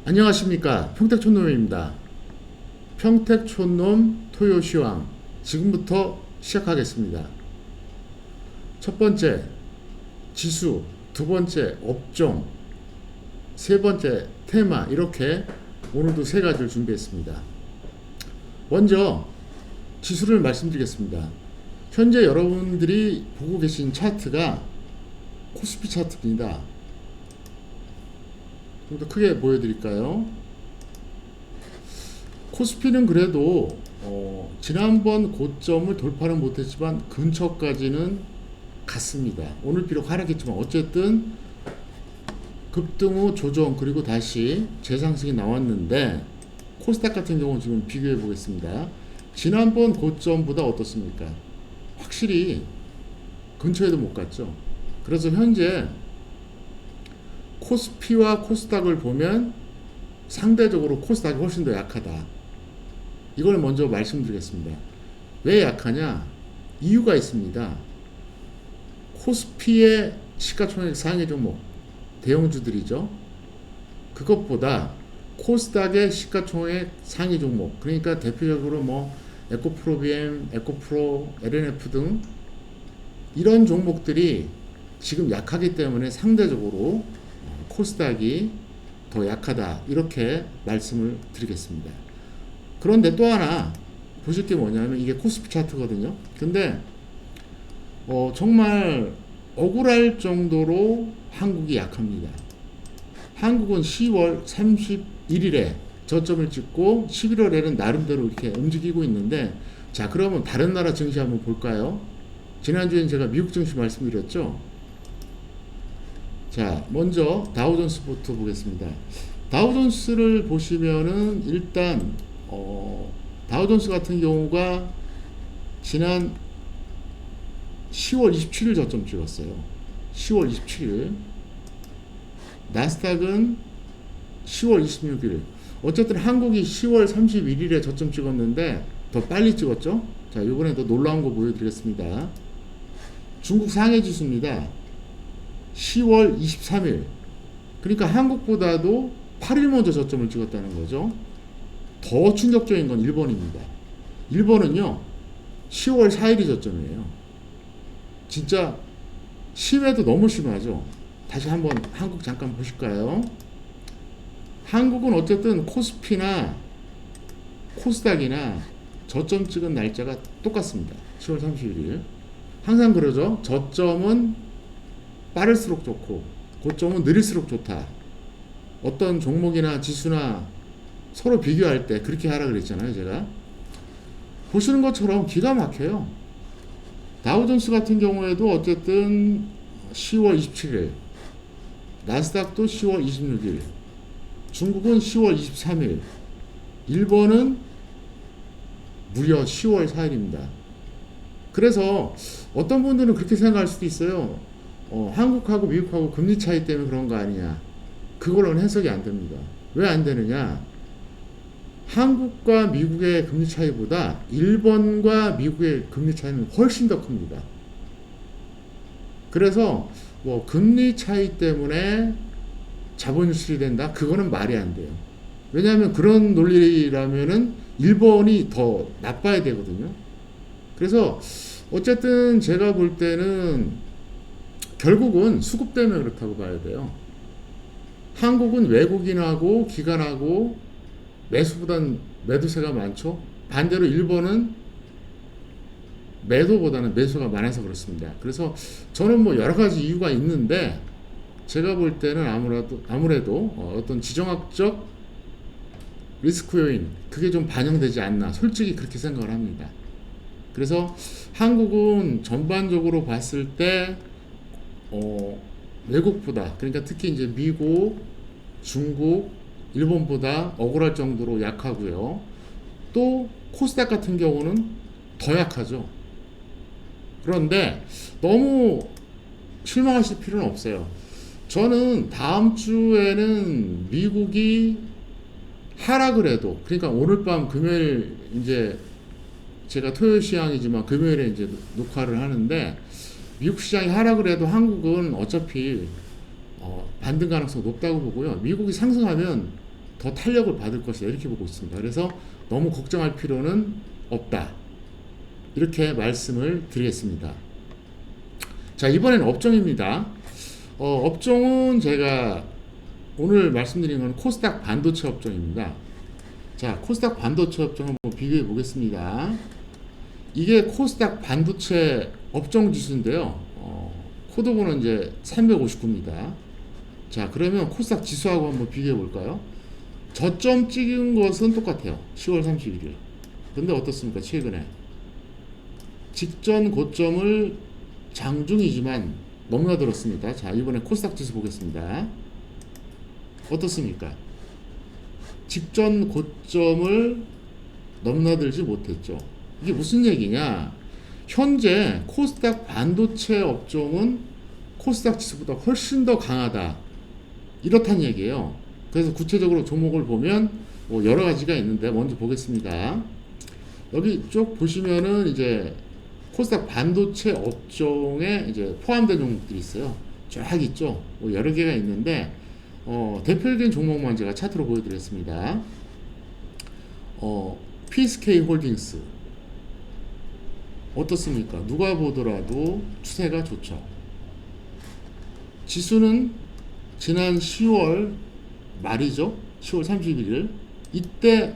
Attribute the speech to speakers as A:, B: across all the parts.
A: 안녕하십니까, 평택촌놈입니다. 평택촌놈 토요시황 지금부터 시작하겠습니다. 첫 번째 지수, 두 번째 업종, 세 번째 테마, 이렇게 오늘도 세 가지를 준비했습니다. 먼저 지수를 말씀드리겠습니다. 현재 여러분들이 보고 계신 차트가 코스피 차트입니다. 좀 더 크게 보여드릴까요? 코스피는 그래도 지난번 고점을 돌파는 못했지만 근처까지는 갔습니다. 오늘 비록 하락했지만 어쨌든 급등 후 조정 그리고 다시 재상승이 나왔는데, 코스닥 같은 경우는 지금 비교해 보겠습니다. 지난번 고점보다 어떻습니까? 확실히 근처에도 못 갔죠. 그래서 현재 코스피와 코스닥을 보면 상대적으로 코스닥이 훨씬 더 약하다. 이걸 먼저 말씀드리겠습니다. 왜 약하냐? 이유가 있습니다. 코스피의 시가총액 상위 종목, 대형주들이죠. 그것보다 코스닥의 시가총액 상위 종목, 그러니까 대표적으로 뭐 에코프로비엠, 에코프로, LNF 등 이런 종목들이 지금 약하기 때문에 상대적으로 코스닥이 더 약하다, 이렇게 말씀을 드리겠습니다. 그런데 또 하나 보실 게 뭐냐면 이게 코스피 차트거든요. 근데 정말 억울할 정도로 한국이 약합니다. 한국은 10월 31일에 저점을 찍고 11월에는 나름대로 이렇게 움직이고 있는데, 자, 그러면 다른 나라 증시 한번 볼까요? 지난주엔 제가 미국 증시 말씀드렸죠. 자, 먼저 다우존스부터 보겠습니다. 다우존스를 보시면은 일단 다우존스 같은 경우가 지난 10월 27일 저점 찍었어요. 10월 27일. 나스닥은 10월 26일. 어쨌든 한국이 10월 31일에 저점 찍었는데 더 빨리 찍었죠. 자, 이번에 더 놀라운 거 보여드리겠습니다. 중국 상해 지수입니다. 10월 23일. 그러니까 한국보다도 8일 먼저 저점을 찍었다는 거죠. 더 충격적인 건 일본입니다. 일본은요 10월 4일이 저점이에요. 진짜 심해도 너무 심하죠. 다시 한번 한국 잠깐 보실까요? 한국은 어쨌든 코스피나 코스닥이나 저점 찍은 날짜가 똑같습니다. 10월 31일. 항상 그러죠. 저점은 빠를수록 좋고 고점은 느릴수록 좋다. 어떤 종목이나 지수나 서로 비교할 때 그렇게 하라 그랬잖아요. 제가 보시는 것처럼 기가 막혀요. 다우존스 같은 경우에도 어쨌든 10월 27일, 나스닥도 10월 26일, 중국은 10월 23일, 일본은 무려 10월 4일입니다. 그래서 어떤 분들은 그렇게 생각할 수도 있어요. 한국하고 미국하고 금리 차이 때문에 그런 거 아니냐. 그걸로는 해석이 안 됩니다. 왜 안 되느냐? 한국과 미국의 금리 차이보다 일본과 미국의 금리 차이는 훨씬 더 큽니다. 그래서 뭐 금리 차이 때문에 자본이 수출된다? 그거는 말이 안 돼요. 왜냐하면 그런 논리라면은 일본이 더 나빠야 되거든요. 그래서 어쨌든 제가 볼 때는 결국은 수급 때문에 그렇다고 봐야 돼요. 한국은 외국인하고 기관하고 매수보단 매도세가 많죠. 반대로 일본은 매도보다는 매수가 많아서 그렇습니다. 그래서 저는 뭐 여러 가지 이유가 있는데, 제가 볼 때는 아무래도 어떤 지정학적 리스크 요인, 그게 좀 반영되지 않나, 솔직히 그렇게 생각을 합니다. 그래서 한국은 전반적으로 봤을 때 외국보다, 그러니까 특히 이제 미국, 중국, 일본보다 억울할 정도로 약하고요. 또 코스닥 같은 경우는 더 약하죠. 그런데 너무 실망하실 필요는 없어요. 저는 다음 주에는 미국이 하락을 해도, 그러니까 오늘 밤 금요일, 이제 제가 토요일 시향이지만 금요일에 이제 녹화를 하는데, 미국 시장이 하락을 해도 한국은 어차피 반등 가능성이 높다고 보고요. 미국이 상승하면 더 탄력을 받을 것이다 이렇게 보고 있습니다. 그래서 너무 걱정할 필요는 없다 이렇게 말씀을 드리겠습니다. 자, 이번엔 업종입니다. 업종은 제가 오늘 말씀드린 건 코스닥 반도체 업종입니다. 자, 코스닥 반도체 업종 한번 비교해 보겠습니다. 이게 코스닥 반도체 업종 지수인데요. 코드번호 이제 359입니다. 자, 그러면 코스닥 지수하고 한번 비교해 볼까요? 저점 찍은 것은 똑같아요. 10월 31일. 근데 어떻습니까? 최근에 직전 고점을 장중이지만 넘나들었습니다. 자, 이번에 코스닥 지수 보겠습니다. 어떻습니까? 직전 고점을 넘나들지 못했죠. 이게 무슨 얘기냐? 현재 코스닥 반도체 업종은 코스닥 지수보다 훨씬 더 강하다. 이렇다는 얘기예요. 그래서 구체적으로 종목을 보면 여러 가지가 있는데 먼저 보겠습니다. 여기 쭉 보시면은 이제 코스닥 반도체 업종에 이제 포함된 종목들이 있어요. 쫙 있죠. 여러 개가 있는데 대표적인 종목만 제가 차트로 보여드렸습니다. PSK 홀딩스 어떻습니까? 누가 보더라도 추세가 좋죠. 지수는 지난 10월 말이죠. 10월 31일 이때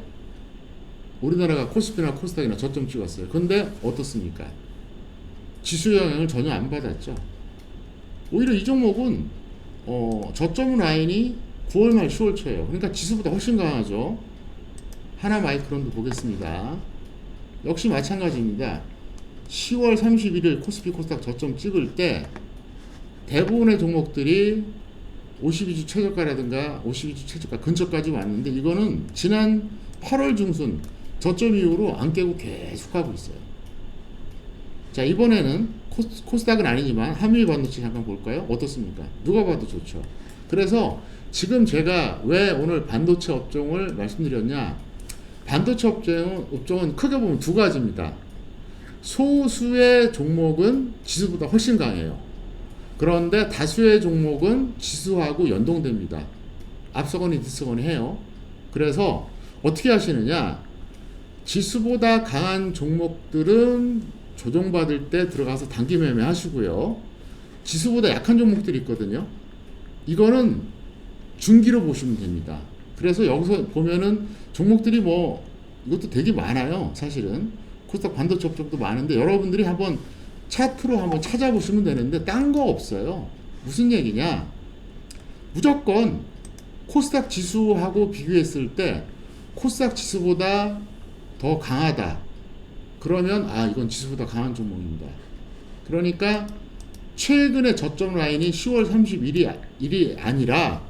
A: 우리나라가 코스피나 코스닥이나 저점 찍었어요. 근데 어떻습니까? 지수 영향을 전혀 안 받았죠. 오히려 이 종목은 저점 라인이 9월 말 10월 초예요. 그러니까 지수보다 훨씬 강하죠. 하나마이크론도 보겠습니다. 역시 마찬가지입니다. 10월 31일 코스피 코스닥 저점 찍을 때 대부분의 종목들이 52주 최저가라든가 52주 최저가 근처까지 왔는데 이거는 지난 8월 중순 저점 이후로 안 깨고 계속 가고 있어요. 자, 이번에는 코스닥은 아니지만 한미 반도체 잠깐 볼까요? 어떻습니까? 누가 봐도 좋죠. 그래서 지금 제가 왜 오늘 반도체 업종을 말씀드렸냐? 반도체 업종은 크게 보면 두 가지입니다. 소수의 종목은 지수보다 훨씬 강해요. 그런데 다수의 종목은 지수하고 연동됩니다. 앞서거니 뒤서거니 해요. 그래서 어떻게 하시느냐? 지수보다 강한 종목들은 조정받을 때 들어가서 단기 매매 하시고요. 지수보다 약한 종목들이 있거든요. 이거는 중기로 보시면 됩니다. 그래서 여기서 보면은 종목들이 이것도 되게 많아요. 사실은 코스닥 반도체 업종도 많은데 여러분들이 한번 차트로 한번 찾아보시면 되는데 딴 거 없어요. 무슨 얘기냐? 무조건 코스닥 지수하고 비교했을 때 코스닥 지수보다 더 강하다. 그러면 이건 지수보다 강한 종목입니다. 그러니까 최근에 저점 라인이 10월 31일이 아니라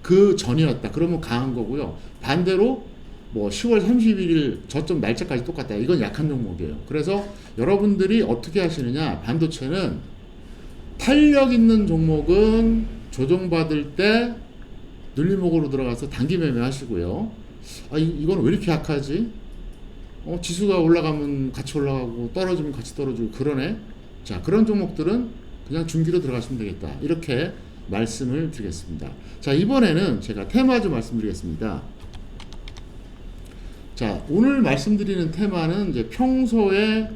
A: 그 전이었다. 그러면 강한 거고요. 반대로 10월 31일 저점 날짜까지 똑같다. 이건 약한 종목이에요. 그래서 여러분들이 어떻게 하시느냐? 반도체는 탄력 있는 종목은 조정받을 때 눌림목으로 들어가서 단기 매매 하시고요. 이건 왜 이렇게 약하지? 지수가 올라가면 같이 올라가고 떨어지면 같이 떨어지고 그러네. 자, 그런 종목들은 그냥 중기로 들어가시면 되겠다. 이렇게 말씀을 드리겠습니다. 자, 이번에는 제가 테마 좀 말씀드리겠습니다. 자, 오늘 말씀드리는 테마는 이제 평소에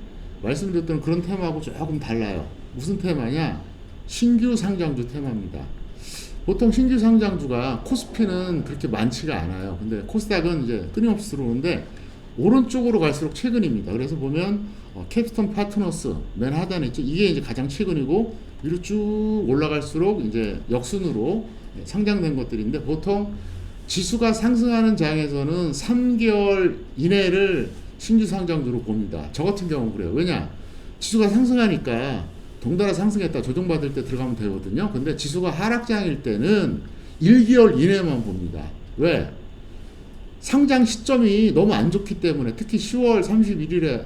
A: 말씀드렸던 그런 테마하고 조금 달라요. 무슨 테마냐? 신규 상장주 테마입니다. 보통 신규 상장주가 코스피는 그렇게 많지가 않아요. 근데 코스닥은 이제 끊임없이 들어오는데 오른쪽으로 갈수록 최근입니다. 그래서 보면 캡스톤 파트너스 맨 하단에 있죠. 이게 이제 가장 최근이고 위로 쭉 올라갈수록 이제 역순으로 상장된 것들인데 보통 지수가 상승하는 장에서는 3개월 이내를 신규 상장주로 봅니다. 저 같은 경우는 그래요. 왜냐? 지수가 상승하니까 동달아 상승했다 조정받을 때 들어가면 되거든요. 근데 지수가 하락장일 때는 1개월 이내만 봅니다. 왜? 상장 시점이 너무 안 좋기 때문에 특히 10월 31일에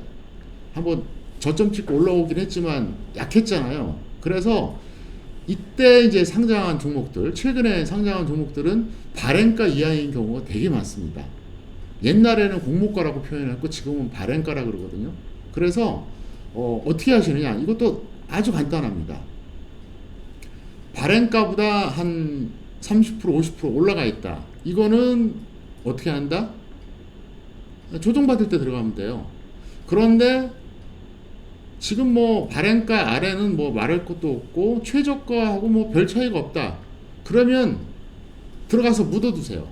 A: 한번 저점 찍고 올라오긴 했지만 약했잖아요. 그래서 이때 이제 상장한 종목들, 최근에 상장한 종목들은 발행가 이하인 경우가 되게 많습니다. 옛날에는 공모가라고 표현했고 지금은 발행가라 그러거든요. 그래서 어떻게 하시느냐? 이것도 아주 간단합니다. 발행가보다 한 30% 50% 올라가 있다. 이거는 어떻게 한다? 조정받을 때 들어가면 돼요. 그런데 지금 뭐 발행가 아래는 뭐 말할 것도 없고 최저가하고 뭐 별 차이가 없다. 그러면 들어가서 묻어두세요.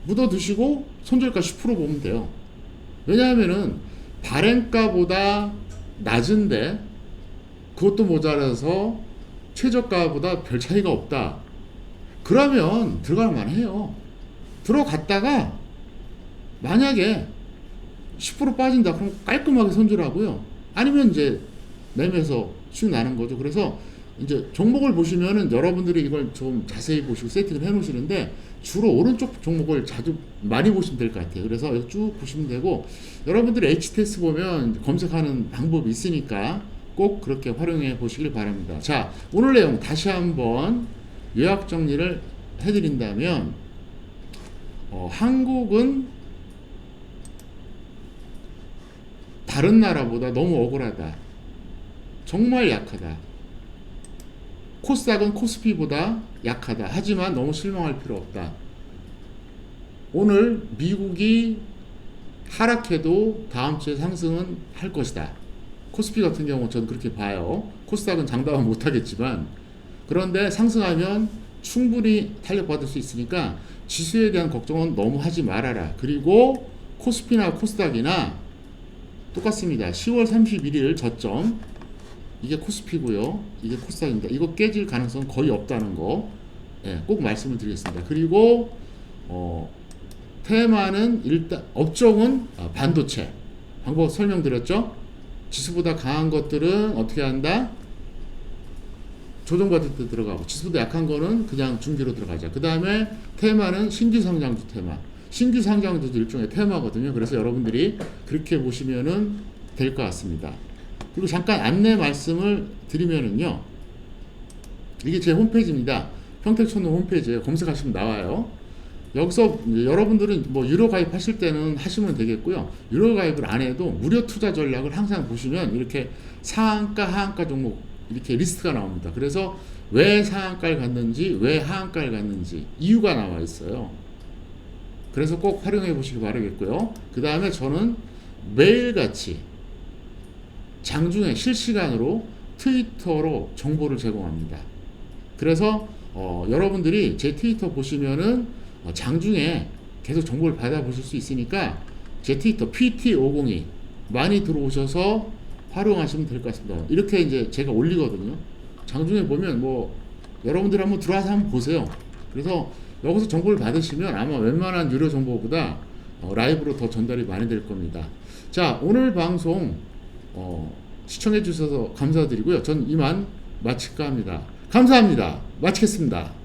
A: 묻어두시고 손절가 10% 보면 돼요. 왜냐하면은 발행가보다 낮은데 그것도 모자라서 최저가보다 별 차이가 없다. 그러면 들어갈 만해요. 들어갔다가 만약에 10% 빠진다 그럼 깔끔하게 손절하고요. 아니면 이제 매매에서 수익 나는 거죠. 그래서 이제 종목을 보시면은 여러분들이 이걸 좀 자세히 보시고 세팅을 해 놓으시는데 주로 오른쪽 종목을 자주 많이 보시면 될 것 같아요. 그래서 여기 쭉 보시면 되고, 여러분들이 HTS 보면 검색하는 방법이 있으니까 꼭 그렇게 활용해 보시길 바랍니다. 자, 오늘 내용 다시 한번 요약 정리를 해드린다면, 한국은 다른 나라보다 너무 억울하다. 정말 약하다. 코스닥은 코스피보다 약하다. 하지만 너무 실망할 필요 없다. 오늘 미국이 하락해도 다음 주에 상승은 할 것이다. 코스피 같은 경우 저는 그렇게 봐요. 코스닥은 장담은 못하겠지만, 그런데 상승하면 충분히 탄력받을 수 있으니까 지수에 대한 걱정은 너무 하지 말아라. 그리고 코스피나 코스닥이나 똑같습니다. 10월 31일 저점, 이게 코스피고요, 이게 코스닥입니다. 이거 깨질 가능성은 거의 없다는 거, 꼭 말씀을 드리겠습니다. 그리고 테마는 일단 업종은 반도체, 방법 설명드렸죠. 지수보다 강한 것들은 어떻게 한다? 조정받을 때 들어가고, 지수보다 약한 거는 그냥 중기로 들어가자. 그 다음에 테마는 신규 상장주 테마. 신규 상장주도 일종의 테마거든요. 그래서 여러분들이 그렇게 보시면은 될 것 같습니다. 그리고 잠깐 안내 말씀을 드리면은요, 이게 제 홈페이지입니다. 평택촌농 홈페이지에 검색하시면 나와요. 여기서 여러분들은 뭐 유료 가입하실 때는 하시면 되겠고요. 유료 가입을 안 해도 무료 투자 전략을 항상 보시면 이렇게 상한가, 하한가 종목 이렇게 리스트가 나옵니다. 그래서 왜 상한가를 갔는지, 왜 하한가를 갔는지 이유가 나와 있어요. 그래서 꼭 활용해 보시기 바라겠고요. 그 다음에 저는 매일같이 장중에 실시간으로 트위터로 정보를 제공합니다. 그래서 여러분들이 제 트위터 보시면은 장중에 계속 정보를 받아보실 수 있으니까 제 트위터 PT502 많이 들어오셔서 활용하시면 될 것 같습니다. 이렇게 이제 제가 올리거든요. 장중에 보면 뭐 여러분들 한번 들어와서 한번 보세요. 그래서 여기서 정보를 받으시면 아마 웬만한 유료 정보보다 라이브로 더 전달이 많이 될 겁니다. 자, 오늘 방송 시청해 주셔서 감사드리고요. 전 이만 마칠까 합니다. 감사합니다. 마치겠습니다.